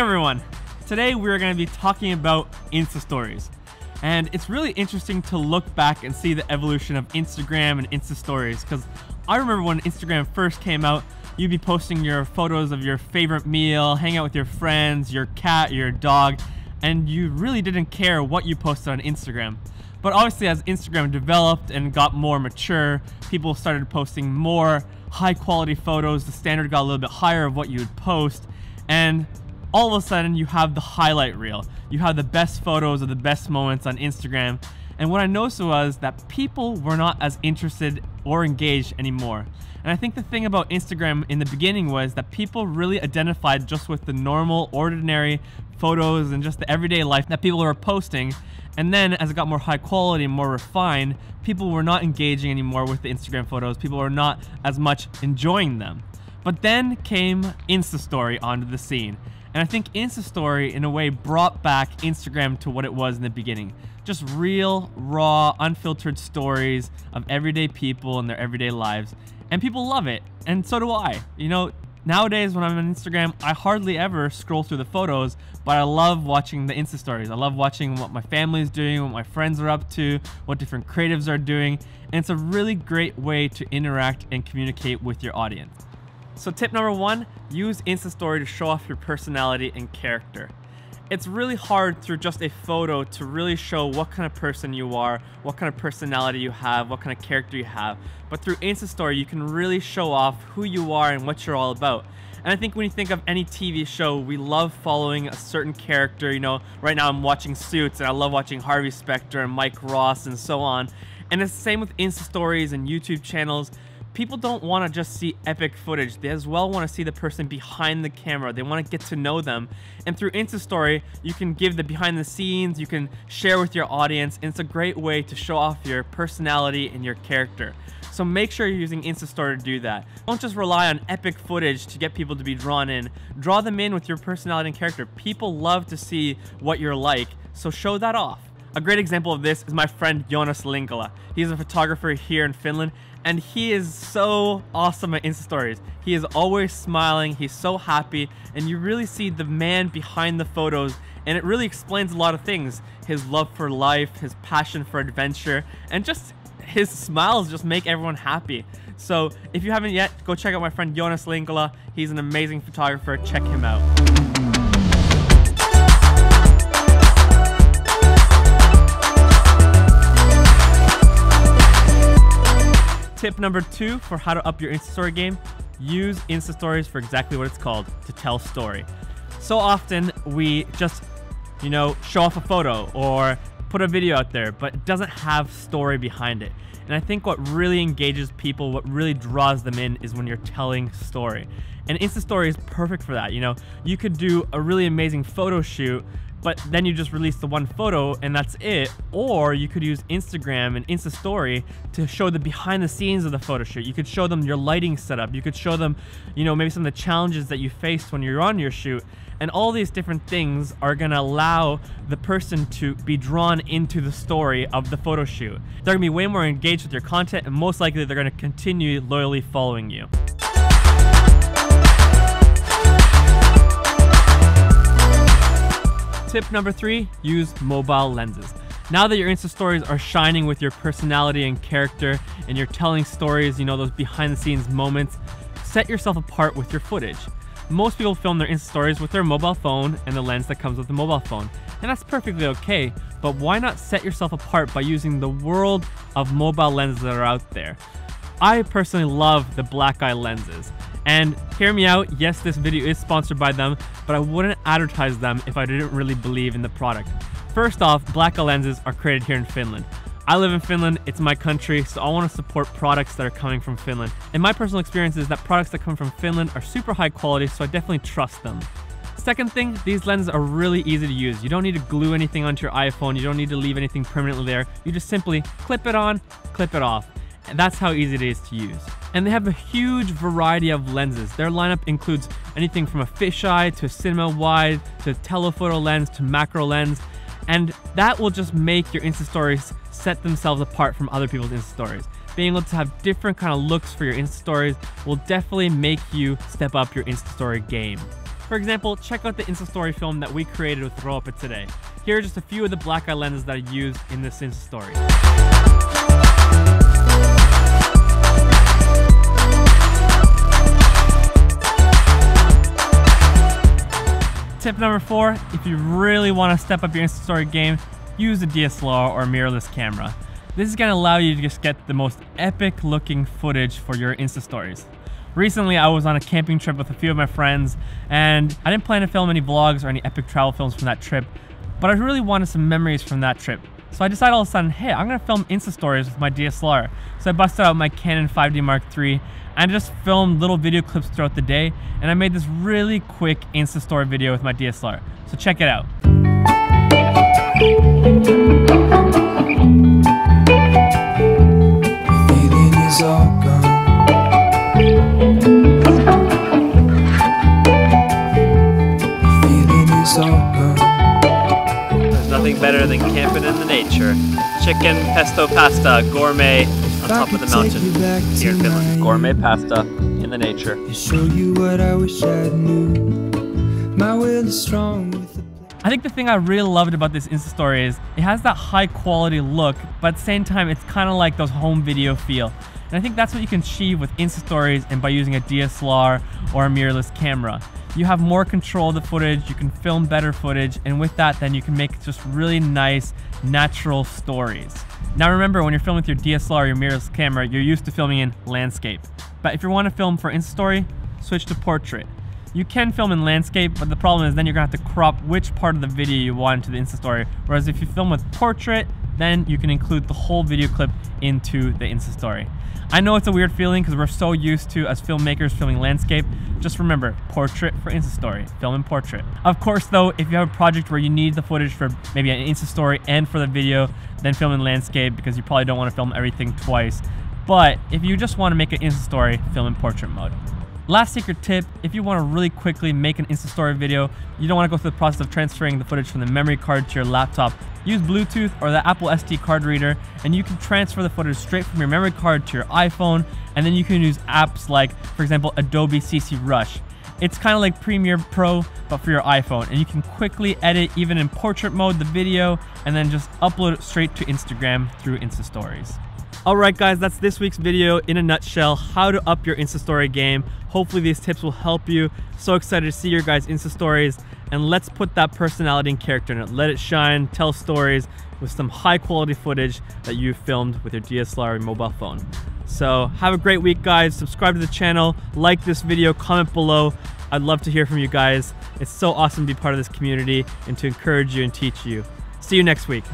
everyone! Today we're going to be talking about Insta Stories. And it's really interesting to look back and see the evolution of Instagram and Insta Stories, because I remember when Instagram first came out, you'd be posting your photos of your favorite meal, hang out with your friends, your cat, your dog, and you really didn't care what you posted on Instagram. But obviously as Instagram developed and got more mature, people started posting more high quality photos, the standard got a little bit higher of what you would post, and all of a sudden you have the highlight reel. You have the best photos of the best moments on Instagram. And what I noticed was that people were not as interested or engaged anymore. And I think the thing about Instagram in the beginning was that people really identified just with the normal, ordinary photos and just the everyday life that people were posting. And then as it got more high quality and more refined, people were not engaging anymore with the Instagram photos. People were not as much enjoying them. But then came Insta Story onto the scene. And I think Insta Story, in a way, brought back Instagram to what it was in the beginning. Just real, raw, unfiltered stories of everyday people and their everyday lives. And people love it, and so do I. You know, nowadays when I'm on Instagram, I hardly ever scroll through the photos, but I love watching the Insta Stories. I love watching what my family is doing, what my friends are up to, what different creatives are doing. And it's a really great way to interact and communicate with your audience. So tip number one, use Insta Story to show off your personality and character. It's really hard through just a photo to really show what kind of person you are, what kind of personality you have, what kind of character you have. But through Insta Story, you can really show off who you are and what you're all about. And I think when you think of any TV show, we love following a certain character. You know, right now I'm watching Suits, and I love watching Harvey Specter and Mike Ross and so on. And it's the same with Insta Stories and YouTube channels. People don't want to just see epic footage. They as well want to see the person behind the camera. They want to get to know them. And through Insta Story, you can give the behind the scenes, you can share with your audience, and it's a great way to show off your personality and your character. So make sure you're using Insta Story to do that. Don't just rely on epic footage to get people to be drawn in. Draw them in with your personality and character. People love to see what you're like, so show that off. A great example of this is my friend Jonas Lingula. He's a photographer here in Finland, and he is so awesome at Insta Stories. He is always smiling, he's so happy, and you really see the man behind the photos, and it really explains a lot of things. His love for life, his passion for adventure, and just his smiles just make everyone happy. So if you haven't yet, go check out my friend Jonas Lingula. He's an amazing photographer, check him out. Tip number two for how to up your Insta Story game, use Insta Stories for exactly what it's called, to tell story. So often we just, you know, show off a photo or put a video out there, but it doesn't have story behind it. And I think what really engages people, what really draws them in, is when you're telling story. And Insta Story is perfect for that. You know, you could do a really amazing photo shoot, but then you just release the one photo and that's it. Or you could use Instagram and Insta Story to show the behind the scenes of the photo shoot. You could show them your lighting setup. You could show them, you know, maybe some of the challenges that you faced when you're on your shoot. And all these different things are gonna allow the person to be drawn into the story of the photo shoot. They're gonna be way more engaged with your content, and most likely they're gonna continue loyally following you. Tip number three, use mobile lenses. Now that your Insta Stories are shining with your personality and character, and you're telling stories, you know, those behind the scenes moments, set yourself apart with your footage. Most people film their Insta Stories with their mobile phone and the lens that comes with the mobile phone. And that's perfectly okay, but why not set yourself apart by using the world of mobile lenses that are out there? I personally love the black eye lenses. And hear me out, yes, this video is sponsored by them, but I wouldn't advertise them if I didn't really believe in the product. First off, black eye lenses are created here in Finland. I live in Finland, it's my country, so I want to support products that are coming from Finland. And my personal experience is that products that come from Finland are super high quality, so I definitely trust them. Second thing, these lenses are really easy to use. You don't need to glue anything onto your iPhone, you don't need to leave anything permanently there. You just simply clip it on, clip it off. And that's how easy it is to use. And they have a huge variety of lenses. Their lineup includes anything from a fisheye to a cinema wide to a telephoto lens to macro lens. And that will just make your Insta Stories set themselves apart from other people's Insta Stories. Being able to have different kind of looks for your Insta Stories will definitely make you step up your Insta Story game. For example, check out the Insta story film that we created with Roope today. Here are just a few of the black eye lenses that I used in this Insta story. Tip number 4, if you really want to step up your Insta story game, use a DSLR or mirrorless camera. This is going to allow you to just get the most epic looking footage for your Insta stories. Recently, I was on a camping trip with a few of my friends, and I didn't plan to film any vlogs or any epic travel films from that trip, but I really wanted some memories from that trip. So I decided all of a sudden, hey, I'm going to film Insta stories with my DSLR. So I busted out my Canon 5D Mark III and just filmed little video clips throughout the day, and I made this really quick Insta story video with my DSLR. So check it out. Feeling is all gone. Feeling is all gone. There's nothing better than camping in the nature. Chicken, pesto pasta, gourmet on top of the mountain here in Finland. Gourmet pasta in the nature. To show you what I wish I knew. My will is strong with the I think the thing I really loved about this Insta story is it has that high quality look, but at the same time it's kind of like those home video feel. And I think that's what you can achieve with Insta stories and by using a DSLR or a mirrorless camera. You have more control of the footage, you can film better footage, and with that then you can make just really nice, natural stories. Now remember, when you're filming with your DSLR or your mirrorless camera, you're used to filming in landscape. But if you want to film for Insta story, switch to portrait. You can film in landscape, but the problem is then you're gonna have to crop which part of the video you want into the Insta story. Whereas if you film with portrait, then you can include the whole video clip into the Insta story. I know it's a weird feeling because we're so used to, as filmmakers, filming landscape. Just remember, portrait for Insta story, film in portrait. Of course though, if you have a project where you need the footage for maybe an Insta story and for the video, then film in landscape because you probably don't want to film everything twice. But if you just want to make an Insta story, film in portrait mode. Last secret tip, if you want to really quickly make an Insta story video, you don't want to go through the process of transferring the footage from the memory card to your laptop. Use Bluetooth or the Apple SD card reader, and you can transfer the footage straight from your memory card to your iPhone, and then you can use apps like, for example, Adobe CC Rush. It's kind of like Premiere Pro, but for your iPhone, and you can quickly edit, even in portrait mode, the video, and then just upload it straight to Instagram through Insta Stories. Alright guys, that's this week's video in a nutshell, how to up your Insta story game. Hopefully these tips will help you. So excited to see your guys' Insta stories, and let's put that personality and character in it. Let it shine, tell stories with some high quality footage that you filmed with your DSLR or mobile phone. So have a great week guys, subscribe to the channel, like this video, comment below. I'd love to hear from you guys. It's so awesome to be part of this community and to encourage you and teach you. See you next week.